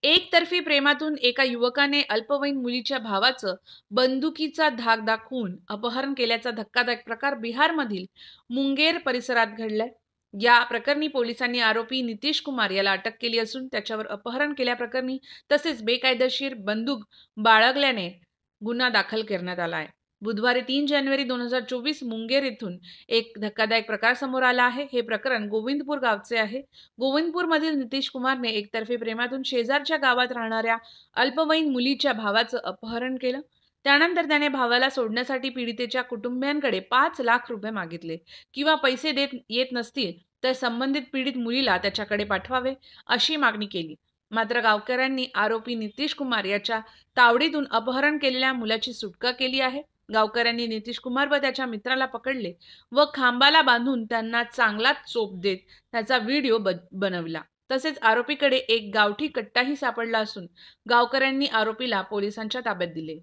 एकतर्फी प्रेमातून एका युवकाने अल्पवयीन मुलीच्या भावाचं बंदुकीचा धाक दाखवून अपहरण केल्याचा धक्कादायक प्रकार बिहारमधील मुंगेर परिसरात घडलाय। या प्रकरणी पोलिसांनी आरोपी नितीश कुमार याला अटक केली असून त्याच्यावर अपहरण केल्याप्रकरणी तसेच बेकायदेशीर बंदूक बाळगल्याने गुन्हा दाखल करण्यात आला आहे। बुधवारी 3 जानेवारी 2024 मुंगेर येथून एक धक्कादायक प्रकार समोर आला आहे। हे प्रकरण गोविंदपूर गावचे आहे। गोविंदपूरमधील नितीश कुमारने एकतर्फी प्रेमातून शेजारच्या गावात राहणाऱ्या अल्पवयीन मुलीच्या भावाचं अपहरण केलं। त्यानंतर त्याने भावाला सोडण्यासाठी पीडितेच्या कुटुंबियांकडे 5 लाख रुपये मागितले किंवा पैसे देत येत नसतील तर संबंधित पीडित मुलीला त्याच्याकडे पाठवावे अशी मागणी केली। मात्र गावकऱ्यांनी आरोपी नितीश कुमार याच्या तावडीतून अपहरण केलेल्या मुलाची सुटका केली आहे। गावकऱ्यांनी नितीश कुमार व त्याच्या मित्राला पकडले व खांबाला बांधून त्यांना चांगलाच चोप देत त्याचा व्हिडिओ बनवला। तसेच आरोपीकडे एक गावठी कट्टाही सापडला असून गावकऱ्यांनी आरोपीला पोलिसांच्या ताब्यात दिले।